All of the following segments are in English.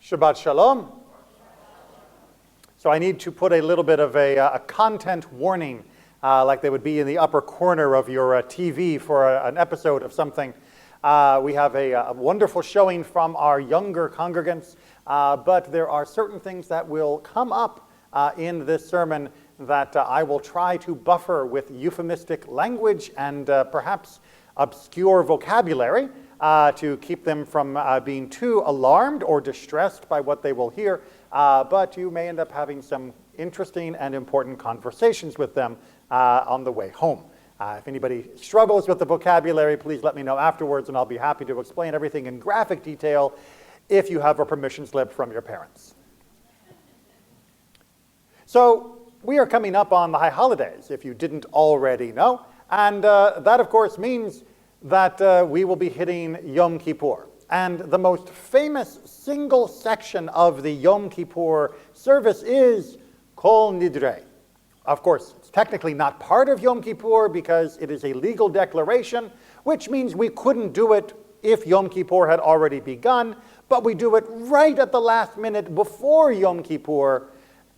Shabbat Shalom. So I need to put a little bit of a content warning, like they would be in the upper corner of your TV for an episode of something. We have a wonderful showing from our younger congregants, but there are certain things that will come up in this sermon that I will try to buffer with euphemistic language and perhaps obscure vocabulary to keep them from being too alarmed or distressed by what they will hear. But you may end up having some interesting and important conversations with them on the way home. If anybody struggles with the vocabulary, please let me know afterwards, and I'll be happy to explain everything in graphic detail if you have a permission slip from your parents. So we are coming up on the high holidays, if you didn't already know, and that, of course, means that we will be hitting Yom Kippur. And the most famous single section of the Yom Kippur service is Kol Nidre. Of course, it's technically not part of Yom Kippur because it is a legal declaration, which means we couldn't do it if Yom Kippur had already begun, but we do it right at the last minute before Yom Kippur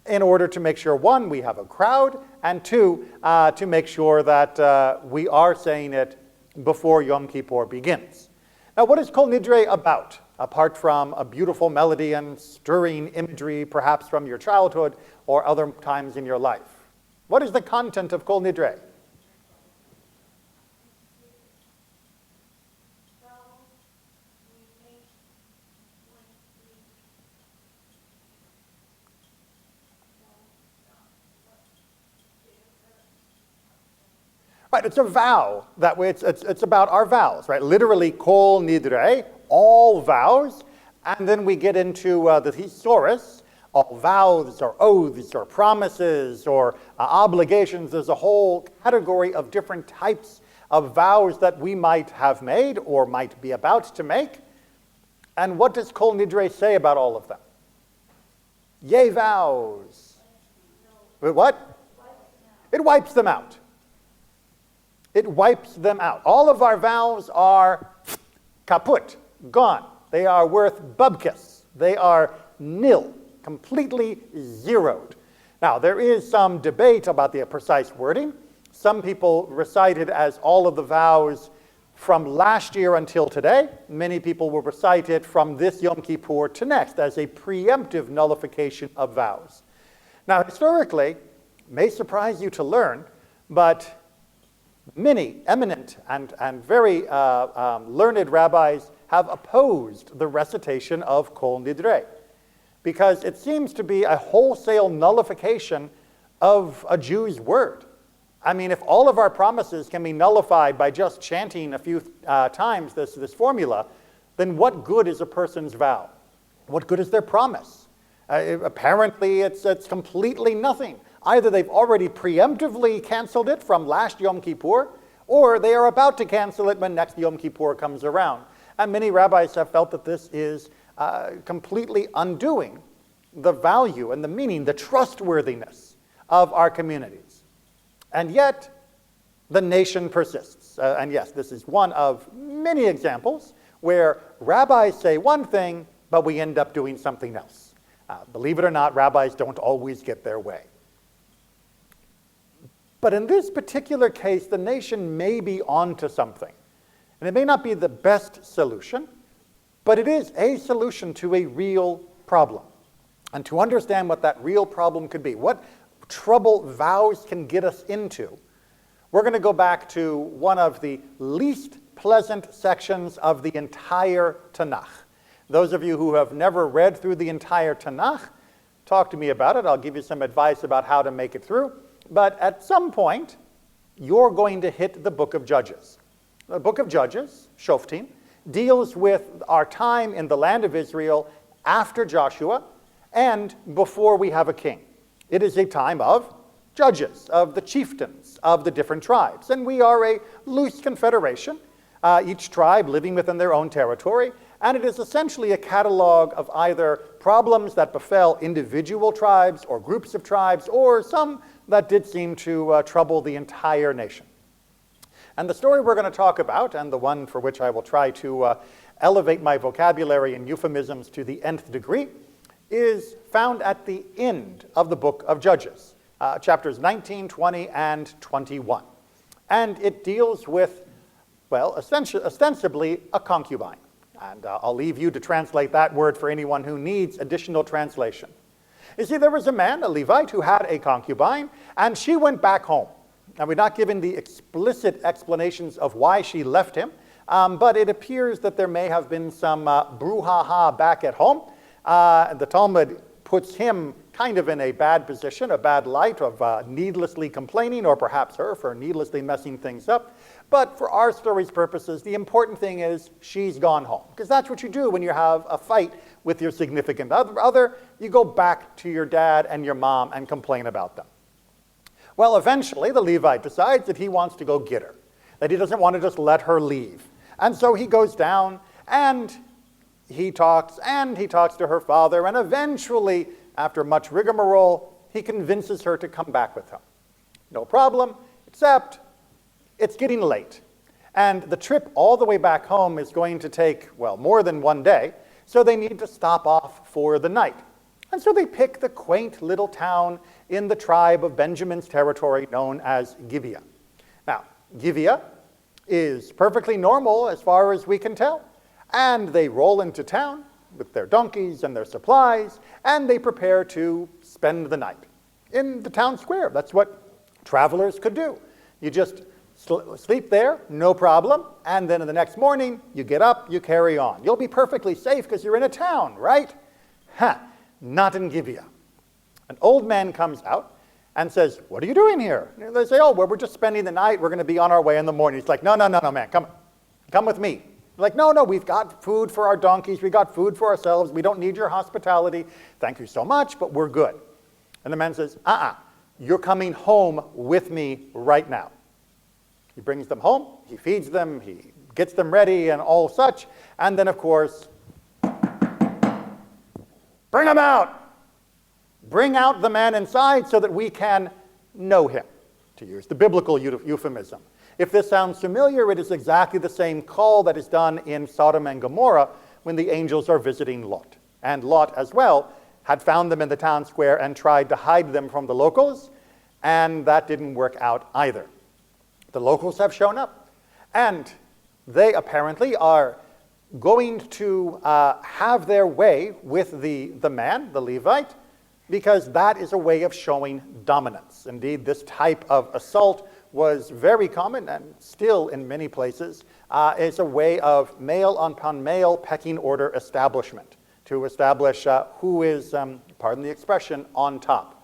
in order to make sure, one, we have a crowd, and two, to make sure that we are saying it before Yom Kippur begins. Now, what is Kol Nidre about, apart from a beautiful melody and stirring imagery, perhaps from your childhood or other times in your life? What is the content of Kol Nidre? Right, it's a vow. It's about our vows, right? Literally, Kol Nidre, all vows. And then we get into the thesaurus, all vows or oaths or promises or obligations. There's a whole category of different types of vows that we might have made or might be about to make. And what does Kol Nidre say about all of them? Yea vows. What? It wipes them out. It wipes them out. All of our vows are kaput, gone. They are worth bubkis. They are nil, completely zeroed. Now, there is some debate about the precise wording. Some people recite it as all of the vows from last year until today. Many people will recite it from this Yom Kippur to next as a preemptive nullification of vows. Now, historically, it may surprise you to learn, but many eminent and very learned rabbis have opposed the recitation of Kol Nidre because it seems to be a wholesale nullification of a Jew's word. I mean, if all of our promises can be nullified by just chanting a few times this formula, then what good is a person's vow? What good is their promise? Apparently, it's completely nothing. Either they've already preemptively canceled it from last Yom Kippur, or they are about to cancel it when next Yom Kippur comes around. And many rabbis have felt that this is completely undoing the value and the meaning, the trustworthiness of our communities. And yet, the nation persists. And yes, this is one of many examples where rabbis say one thing, but we end up doing something else. Believe it or not, rabbis don't always get their way. But in this particular case, the nation may be onto something. And it may not be the best solution, but it is a solution to a real problem. And to understand what that real problem could be, what trouble vows can get us into, we're going to go back to one of the least pleasant sections of the entire Tanakh. Those of you who have never read through the entire Tanakh, talk to me about it. I'll give you some advice about how to make it through. But at some point, you're going to hit the book of Judges. The book of Judges, Shoftim, deals with our time in the land of Israel after Joshua and before we have a king. It is a time of judges, of the chieftains of the different tribes. And we are a loose confederation, each tribe living within their own territory. And it is essentially a catalog of either problems that befell individual tribes or groups of tribes, or some that did seem to trouble the entire nation. And the story we're going to talk about, and the one for which I will try to elevate my vocabulary and euphemisms to the nth degree, is found at the end of the book of Judges, chapters 19, 20, and 21. And it deals with, well, ostensibly a concubine. And I'll leave you to translate that word for anyone who needs additional translation. You see, there was a man, a Levite, who had a concubine, and she went back home. Now, we're not given the explicit explanations of why she left him, but it appears that there may have been some brouhaha back at home. The Talmud puts him kind of in a bad position, a bad light of needlessly complaining, or perhaps her for needlessly messing things up. But for our story's purposes, the important thing is she's gone home. Because that's what you do when you have a fight with your significant other. You go back to your dad and your mom and complain about them. Well, eventually the Levite decides that he wants to go get her, that he doesn't want to just let her leave. And so he goes down and he talks to her father, and eventually, after much rigmarole, he convinces her to come back with him. No problem, except it's getting late. And the trip all the way back home is going to take, well, more than one day, so they need to stop off for the night. And so they pick the quaint little town in the tribe of Benjamin's territory known as Gibeah. Now, Gibeah is perfectly normal as far as we can tell. And they roll into town with their donkeys and their supplies, and they prepare to spend the night in the town square. That's what travelers could do. You just sleep there, no problem, and then in the next morning, you get up, you carry on. You'll be perfectly safe because you're in a town, right? Not in Gibeah. An old man comes out and says, "What are you doing here?" And they say, "Oh, well, we're just spending the night. We're going to be on our way in the morning." He's like, no, man, come with me. Like, no, we've got food for our donkeys. We've got food for ourselves. We don't need your hospitality. Thank you so much, but we're good. And the man says, you're coming home with me right now. He brings them home. He feeds them. He gets them ready and all such. And then, of course, bring him out. Bring out the man inside so that we can know him, to use the biblical euphemism. If this sounds familiar, it is exactly the same call that is done in Sodom and Gomorrah when the angels are visiting Lot. And Lot, as well, had found them in the town square and tried to hide them from the locals, and that didn't work out either. The locals have shown up, and they apparently are going to have their way with the man, the Levite, because that is a way of showing dominance. Indeed, this type of assault was very common, and still in many places, is a way of male upon male pecking order establishment to establish who is, pardon the expression, on top.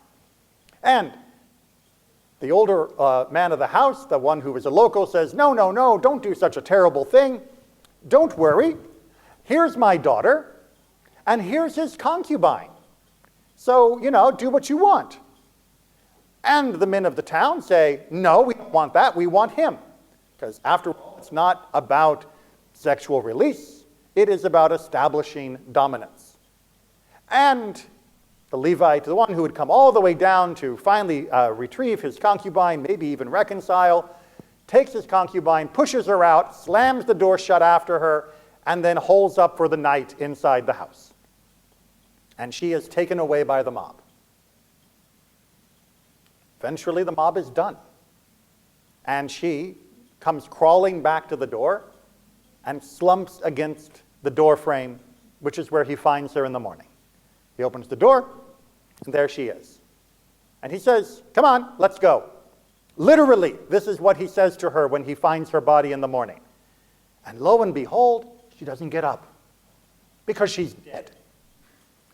And the older man of the house, the one who was a local, says, no, don't do such a terrible thing. Don't worry. Here's my daughter, and here's his concubine. So, do what you want. And the men of the town say, no, we don't want that, we want him. Because after all, it's not about sexual release, it is about establishing dominance. And the Levite, the one who had come all the way down to finally retrieve his concubine, maybe even reconcile, takes his concubine, pushes her out, slams the door shut after her, and then holds up for the night inside the house. And she is taken away by the mob. Eventually, the mob is done. And she comes crawling back to the door and slumps against the door frame, which is where he finds her in the morning. He opens the door, and there she is. And he says, come on, let's go. Literally, this is what he says to her when he finds her body in the morning. And lo and behold, she doesn't get up because she's dead.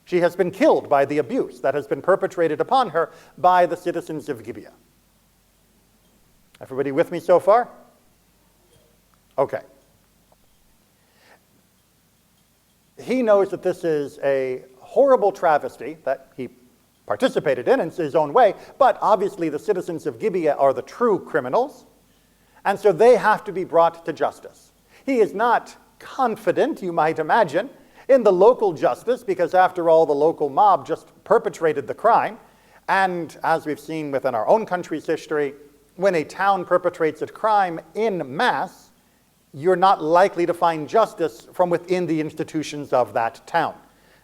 She has been killed by the abuse that has been perpetrated upon her by the citizens of Gibeah. Everybody with me so far? Okay. He knows that this is a horrible travesty that he participated in his own way, but obviously the citizens of Gibeah are the true criminals, and so they have to be brought to justice. He is not confident, you might imagine, in the local justice, because after all, the local mob just perpetrated the crime, and as we've seen within our own country's history, when a town perpetrates a crime in mass, you're not likely to find justice from within the institutions of that town.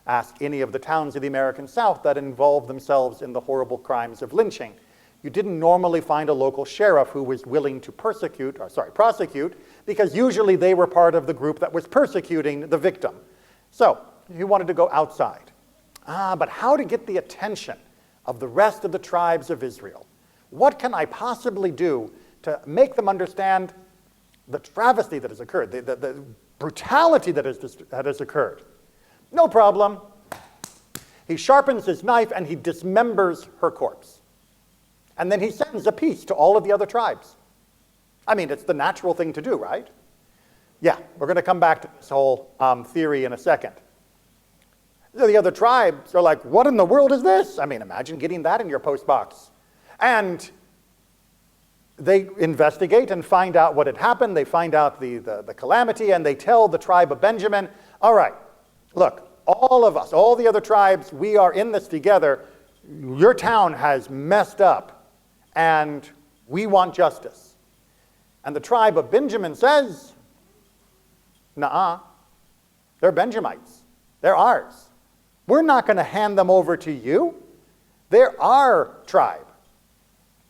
Ask any of the towns of the American South that involved themselves in the horrible crimes of lynching. You didn't normally find a local sheriff who was willing to prosecute, because usually they were part of the group that was persecuting the victim. So, he wanted to go outside. But how to get the attention of the rest of the tribes of Israel? What can I possibly do to make them understand the travesty that has occurred, the brutality that has occurred? No problem. He sharpens his knife and he dismembers her corpse. And then he sends a peace to all of the other tribes. I mean, it's the natural thing to do, right? Yeah, we're going to come back to this whole theory in a second. The other tribes are like, what in the world is this? I mean, imagine getting that in your post box. And they investigate and find out what had happened. They find out the calamity, and they tell the tribe of Benjamin, all right, look, all of us, all the other tribes, we are in this together. Your town has messed up, and we want justice. And the tribe of Benjamin says, nuh-uh, they're Benjamites. They're ours. We're not going to hand them over to you. They're our tribe.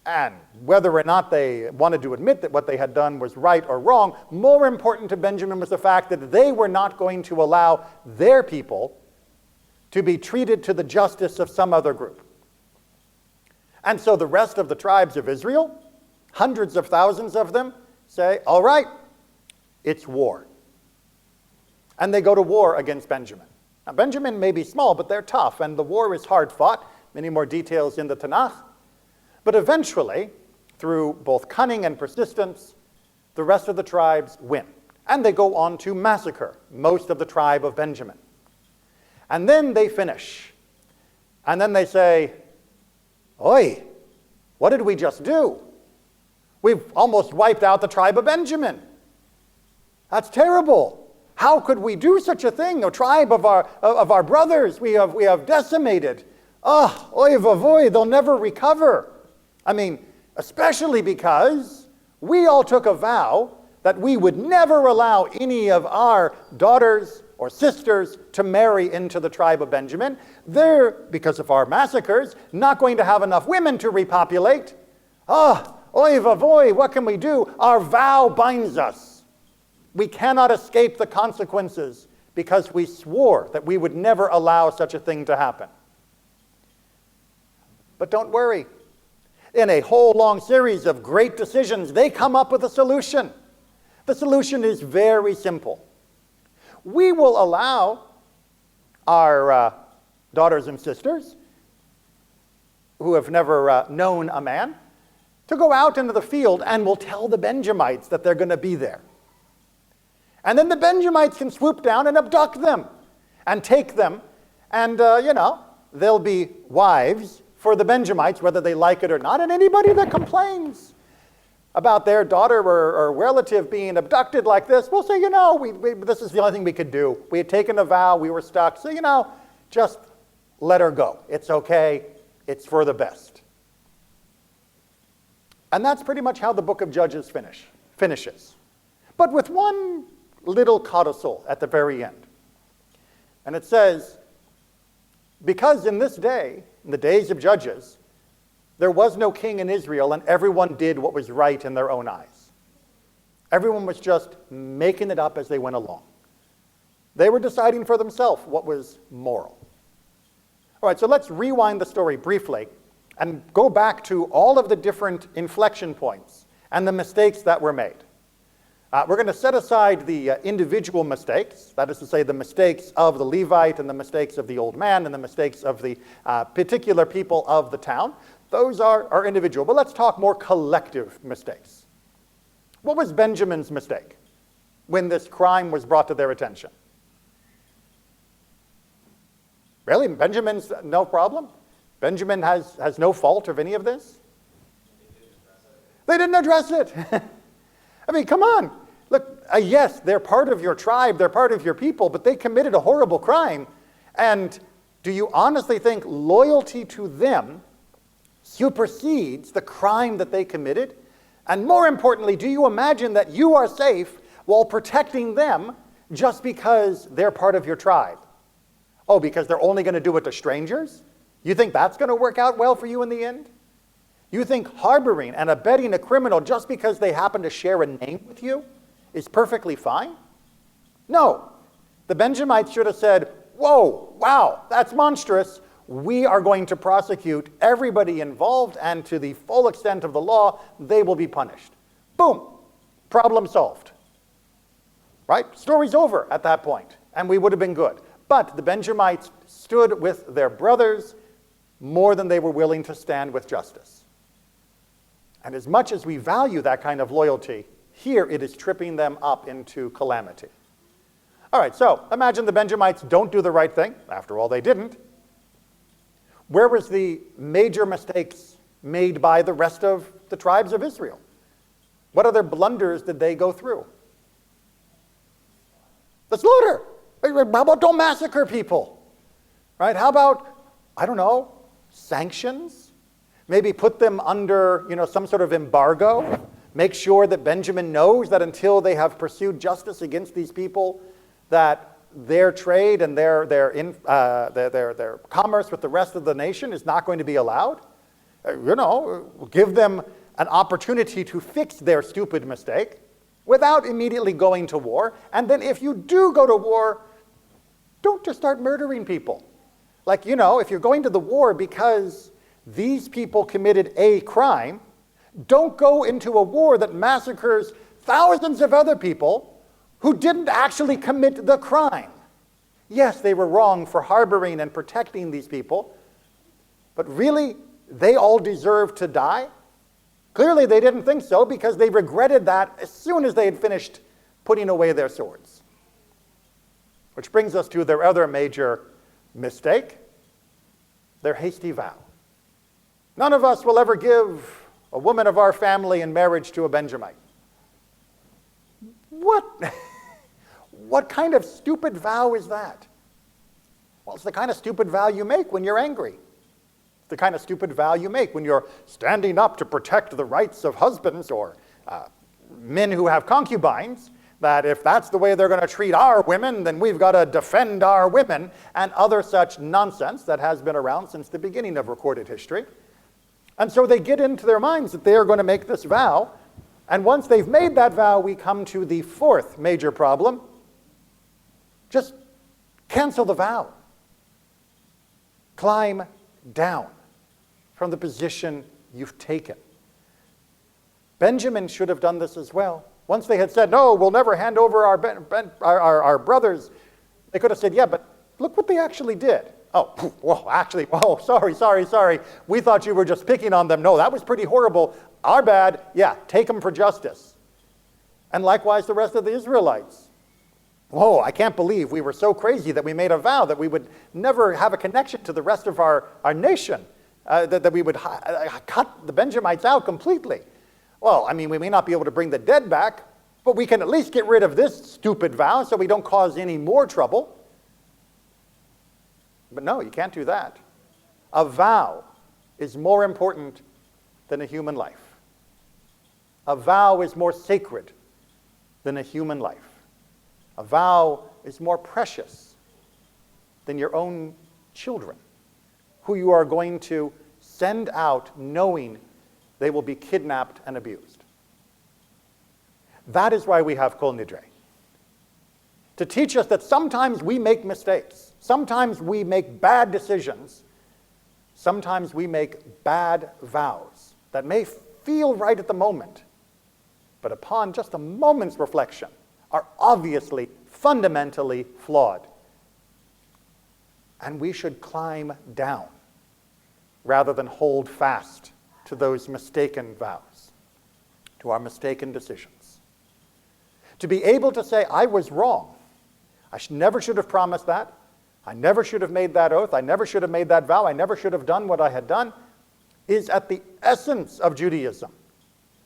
And whether or not they wanted to admit that what they had done was right or wrong, more important to Benjamin was the fact that they were not going to allow their people to be treated to the justice of some other group. And so the rest of the tribes of Israel, hundreds of thousands of them, say, all right, it's war. And they go to war against Benjamin. Now, Benjamin may be small, but they're tough, and the war is hard fought. Many more details in the Tanakh. But eventually, through both cunning and persistence, the rest of the tribes win. And they go on to massacre most of the tribe of Benjamin. And then they finish. And then they say, oi, what did we just do? We've almost wiped out the tribe of Benjamin. That's terrible. How could we do such a thing? A tribe of our brothers we have decimated. Oh, oy vavoy, they'll never recover. I mean, especially because we all took a vow that we would never allow any of our daughters or sisters to marry into the tribe of Benjamin. They're, because of our massacres, not going to have enough women to repopulate. Oh, oy vavoy, what can we do? Our vow binds us. We cannot escape the consequences because we swore that we would never allow such a thing to happen. But don't worry. In a whole long series of great decisions, they come up with a solution. The solution is very simple. We will allow our daughters and sisters who have never known a man to go out into the field, and we'll tell the Benjamites that they're going to be there. And then the Benjamites can swoop down and abduct them and take them. And, they'll be wives for the Benjamites, whether they like it or not. And anybody that complains about their daughter or relative being abducted like this, we'll say, this is the only thing we could do. We had taken a vow. We were stuck. So, just let her go. It's okay. It's for the best. And that's pretty much how the book of Judges finishes. But with one little codicil at the very end. And it says, because in this day, in the days of Judges, there was no king in Israel, and everyone did what was right in their own eyes. Everyone was just making it up as they went along. They were deciding for themselves what was moral. All right, so let's rewind the story briefly and go back to all of the different inflection points and the mistakes that were made. We're going to set aside the individual mistakes, that is to say the mistakes of the Levite and the mistakes of the old man and the mistakes of the particular people of the town. Those are individual, but let's talk more collective mistakes. What was Benjamin's mistake when this crime was brought to their attention? Really? Benjamin's no problem? Benjamin has no fault of any of this? They didn't address it. I mean, come on. Look, yes, they're part of your tribe, they're part of your people, but they committed a horrible crime. And do you honestly think loyalty to them supersedes the crime that they committed? And more importantly, do you imagine that you are safe while protecting them just because they're part of your tribe. Oh, because they're only going to do it to strangers? You think that's going to work out well for you in the end? You think harboring and abetting a criminal just because they happen to share a name with you is perfectly fine? No. The Benjamites should have said, whoa, wow, that's monstrous. We are going to prosecute everybody involved, and to the full extent of the law, they will be punished. Boom. Problem solved. Right? Story's over at that point, and we would have been good. But the Benjamites stood with their brothers more than they were willing to stand with justice. And as much as we value that kind of loyalty, here it is tripping them up into calamity. All right, so imagine the Benjamites don't do the right thing. After all, they didn't. Where was the major mistakes made by the rest of the tribes of Israel? What other blunders did they go through? The slaughter. How about don't massacre people? Right? How about, I don't know, sanctions? Maybe put them under, some sort of embargo. Make sure that Benjamin knows that until they have pursued justice against these people, that their trade and their commerce with the rest of the nation is not going to be allowed. Give them an opportunity to fix their stupid mistake without immediately going to war. And then if you do go to war, don't just start murdering people. Like, if you're going to the war because these people committed a crime, don't go into a war that massacres thousands of other people who didn't actually commit the crime. Yes, they were wrong for harboring and protecting these people, but really, they all deserve to die? Clearly, they didn't think so because they regretted that as soon as they had finished putting away their swords. Which brings us to their other major mistake, their hasty vow. None of us will ever give a woman of our family in marriage to a Benjamite. What? What kind of stupid vow is that? Well, it's the kind of stupid vow you make when you're angry. It's the kind of stupid vow you make when you're standing up to protect the rights of husbands or men who have concubines, that if that's the way they're going to treat our women, then we've got to defend our women, and other such nonsense that has been around since the beginning of recorded history. And so they get into their minds that they are going to make this vow, and once they've made that vow, we come to the fourth major problem. Just cancel the vow. Climb down from the position you've taken. Benjamin should have done this as well. Once they had said, no, we'll never hand over our brothers, they could have said, yeah, but look what they actually did. Sorry. We thought you were just picking on them. No, that was pretty horrible. Our bad. Yeah, take them for justice. And likewise the rest of the Israelites. Whoa, I can't believe we were so crazy that we made a vow that we would never have a connection to the rest of our nation, that we would cut the Benjamites out completely. Well, we may not be able to bring the dead back, but we can at least get rid of this stupid vow so we don't cause any more trouble. But no, you can't do that. A vow is more important than a human life. A vow is more sacred than a human life. A vow is more precious than your own children, who you are going to send out knowing they will be kidnapped and abused. That is why we have Kol Nidre. To teach us that sometimes we make mistakes. Sometimes we make bad decisions. Sometimes we make bad vows that may feel right at the moment, but upon just a moment's reflection are obviously fundamentally flawed. And we should climb down rather than hold fast to those mistaken vows, to our mistaken decisions. To be able to say, I was wrong. I never should have promised that. I never should have made that oath. I never should have made that vow. I never should have done what I had done, is at the essence of Judaism.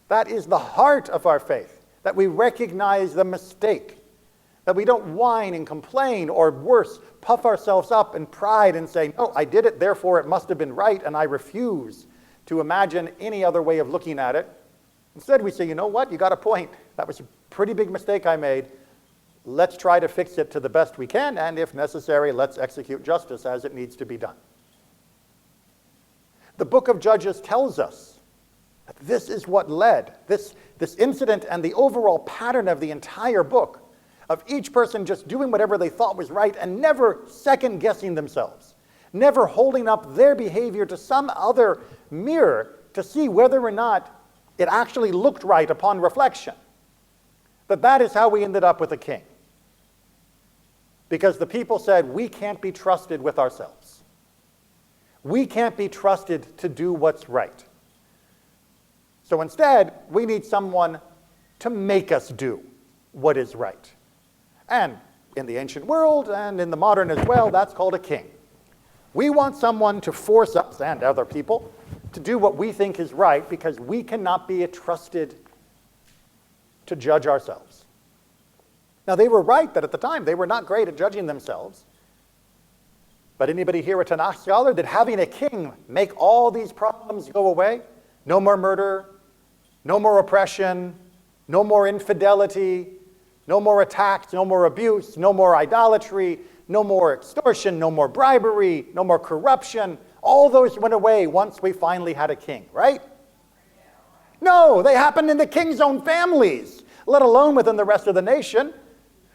That is the heart of our faith, that we recognize the mistake, that we don't whine and complain, or worse, puff ourselves up in pride and say, no, I did it, therefore it must have been right, and I refuse to imagine any other way of looking at it. Instead, we say, you know what, you got a point. that was a pretty big mistake I made. Let's try to fix it to the best we can, and if necessary, let's execute justice as it needs to be done. The book of Judges tells us that this is what led, this incident and the overall pattern of the entire book, of each person just doing whatever they thought was right and never second-guessing themselves, never holding up their behavior to some other mirror to see whether or not it actually looked right upon reflection. That is how we ended up with a king. Because the people said, we can't be trusted with ourselves. We can't be trusted to do what's right. So instead, we need someone to make us do what is right. And in the ancient world, and in the modern as well, that's called a king. We want someone to force us and other people to do what we think is right, because we cannot be trusted to judge ourselves. Now, they were right that at the time they were not great at judging themselves. But anybody here a Tanakh scholar? Did having a king make all these problems go away? No more murder, no more oppression, no more infidelity, no more attacks, no more abuse, no more idolatry, no more extortion, no more bribery, no more corruption. All those went away once we finally had a king, right? No, they happened in the king's own families, let alone within the rest of the nation.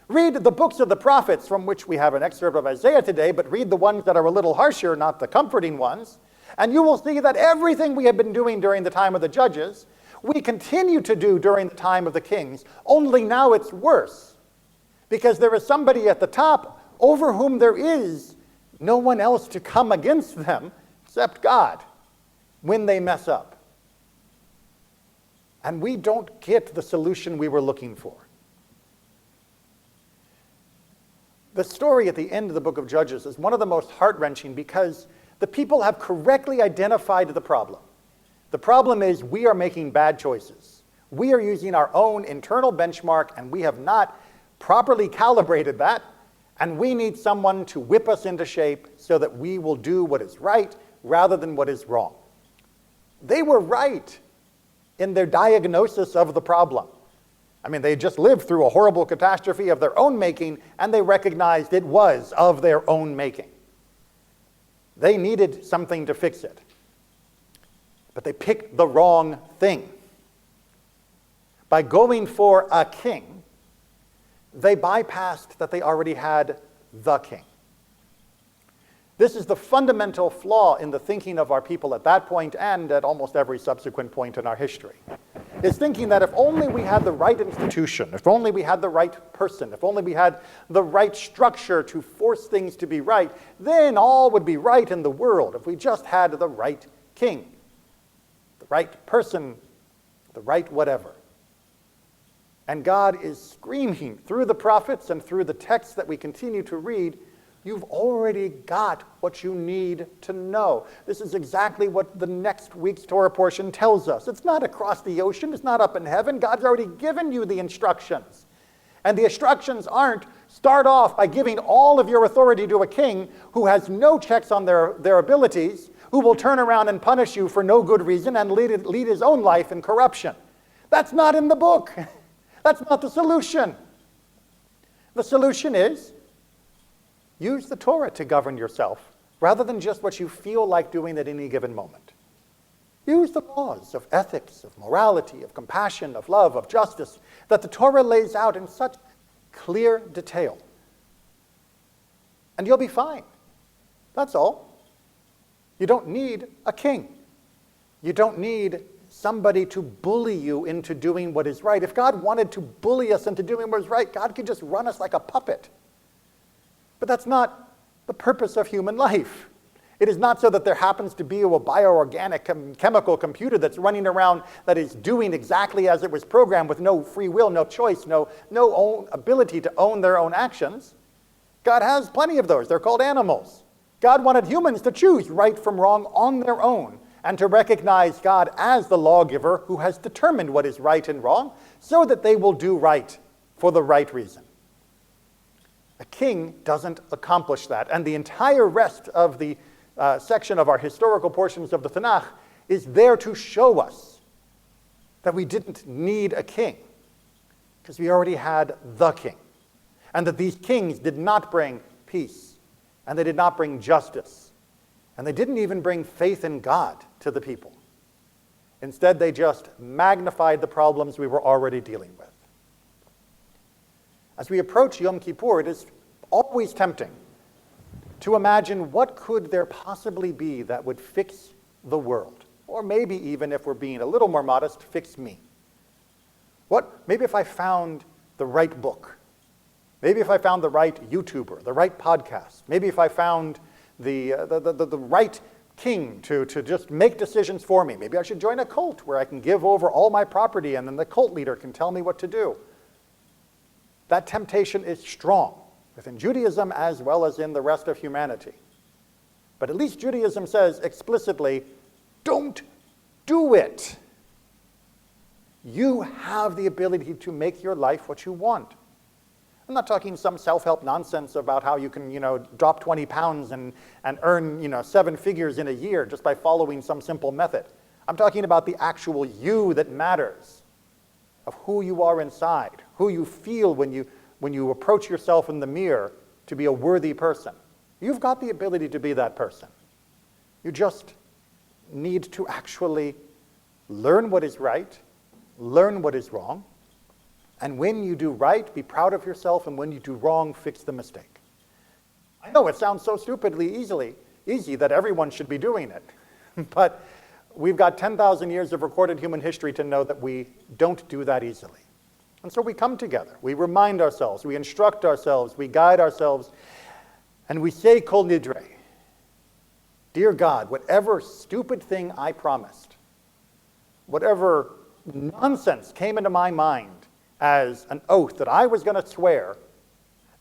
Read the books of the prophets, from which we have an excerpt of Isaiah today, but read the ones that are a little harsher, not the comforting ones, and you will see that everything we have been doing during the time of the judges, we continue to do during the time of the kings, only now it's worse, because there is somebody at the top over whom there is no one else to come against them except God when they mess up. And we don't get the solution we were looking for. The story at the end of the book of Judges is one of the most heart-wrenching because the people have correctly identified the problem. The problem is we are making bad choices. We are using our own internal benchmark, and we have not properly calibrated that, and we need someone to whip us into shape so that we will do what is right rather than what is wrong. They were right in their diagnosis of the problem. I mean, they just lived through a horrible catastrophe of their own making, and they recognized it was of their own making. They needed something to fix it. But they picked the wrong thing. By going for a king, they bypassed that they already had the king. This is the fundamental flaw in the thinking of our people at that point and at almost every subsequent point in our history. Is thinking that if only we had the right institution, if only we had the right person, if only we had the right structure to force things to be right, then all would be right in the world if we just had the right king, the right person, the right whatever. And God is screaming through the prophets and through the texts that we continue to read, you've already got what you need to know. This is exactly what the next week's Torah portion tells us. It's not across the ocean. It's not up in heaven. God's already given you the instructions. And the instructions aren't start off by giving all of your authority to a king who has no checks on their abilities, who will turn around and punish you for no good reason and lead his own life in corruption. That's not in the book. That's not the solution. The solution is use the Torah to govern yourself rather than just what you feel like doing at any given moment. Use the laws of ethics, of morality, of compassion, of love, of justice that the Torah lays out in such clear detail. And you'll be fine. That's all. You don't need a king. You don't need somebody to bully you into doing what is right. If God wanted to bully us into doing what is right, God could just run us like a puppet. But that's not the purpose of human life. It is not so that there happens to be a bioorganic chemical computer that's running around that is doing exactly as it was programmed with no free will, no choice, no own ability to own their own actions. God has plenty of those. They're called animals. God wanted humans to choose right from wrong on their own and to recognize God as the lawgiver who has determined what is right and wrong so that they will do right for the right reason. A king doesn't accomplish that. And the entire rest of the section of our historical portions of the Tanakh is there to show us that we didn't need a king. Because we already had the king. And that these kings did not bring peace. And they did not bring justice. And they didn't even bring faith in God to the people. Instead, they just magnified the problems we were already dealing with. As we approach Yom Kippur, it is always tempting to imagine what could there possibly be that would fix the world. Or maybe even, if we're being a little more modest, fix me. Maybe if I found the right book. Maybe if I found the right YouTuber, the right podcast. Maybe if I found the right king to just make decisions for me. Maybe I should join a cult where I can give over all my property and then the cult leader can tell me what to do. That temptation is strong within Judaism as well as in the rest of humanity. But at least Judaism says explicitly, don't do it. You have the ability to make your life what you want. I'm not talking some self-help nonsense about how you can, drop 20 pounds and earn, 7 figures in a year just by following some simple method. I'm talking about the actual you that matters, of who you are inside, who you feel when you approach yourself in the mirror to be a worthy person. You've got the ability to be that person. You just need to actually learn what is right, learn what is wrong, and when you do right, be proud of yourself, and when you do wrong, fix the mistake. I know it sounds so stupidly easy that everyone should be doing it, but we've got 10,000 years of recorded human history to know that we don't do that easily. And so we come together, we remind ourselves, we instruct ourselves, we guide ourselves, and we say Kol Nidre, dear God, whatever stupid thing I promised, whatever nonsense came into my mind as an oath that I was going to swear,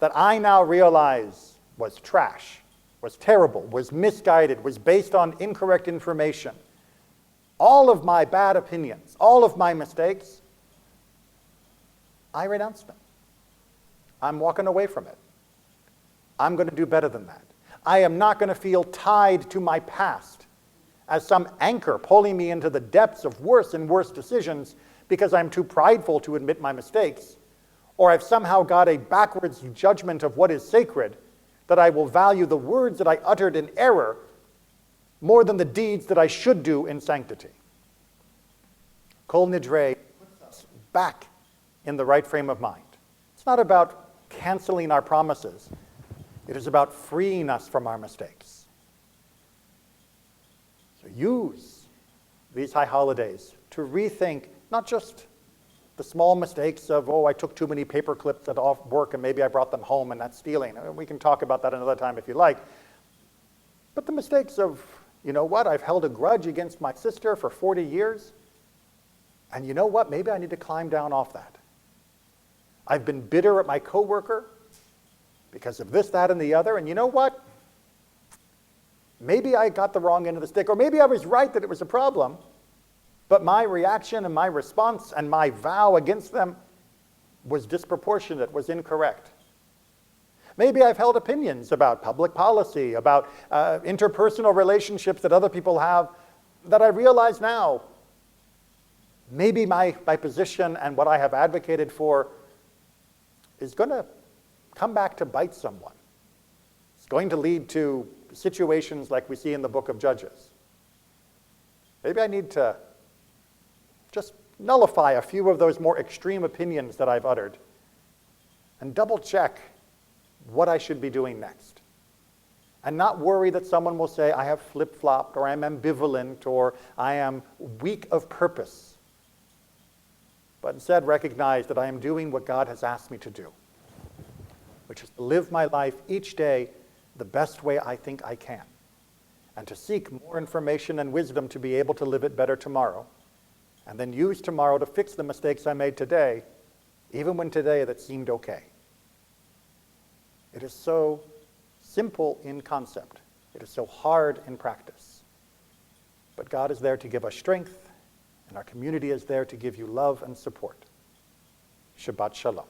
that I now realize was trash, was terrible, was misguided, was based on incorrect information. All of my bad opinions, all of my mistakes, I renounce them. I'm walking away from it. I'm going to do better than that. I am not going to feel tied to my past as some anchor pulling me into the depths of worse and worse decisions because I'm too prideful to admit my mistakes, or I've somehow got a backwards judgment of what is sacred, that I will value the words that I uttered in error more than the deeds that I should do in sanctity. Kol Nidre puts us back in the right frame of mind. It's not about canceling our promises. It is about freeing us from our mistakes. So use these high holidays to rethink not just the small mistakes of, I took too many paper clips at off work and maybe I brought them home and that's stealing. We can talk about that another time if you like. But the mistakes of, I've held a grudge against my sister for 40 years. And you know what? Maybe I need to climb down off that. I've been bitter at my coworker because of this, that, and the other. And you know what? Maybe I got the wrong end of the stick, or maybe I was right that it was a problem. But my reaction and my response and my vow against them was disproportionate, was incorrect. Maybe I've held opinions about public policy, about interpersonal relationships that other people have, that I realize now, maybe my position and what I have advocated for is going to come back to bite someone. It's going to lead to situations like we see in the book of Judges. Maybe I need to just nullify a few of those more extreme opinions that I've uttered and double check what I should be doing next. And not worry that someone will say I have flip-flopped, or I'm ambivalent, or I am weak of purpose. But instead recognize that I am doing what God has asked me to do, which is to live my life each day the best way I think I can, and to seek more information and wisdom to be able to live it better tomorrow, and then use tomorrow to fix the mistakes I made today, even when today that seemed okay. It is so simple in concept. It is so hard in practice. But God is there to give us strength, and our community is there to give you love and support. Shabbat Shalom.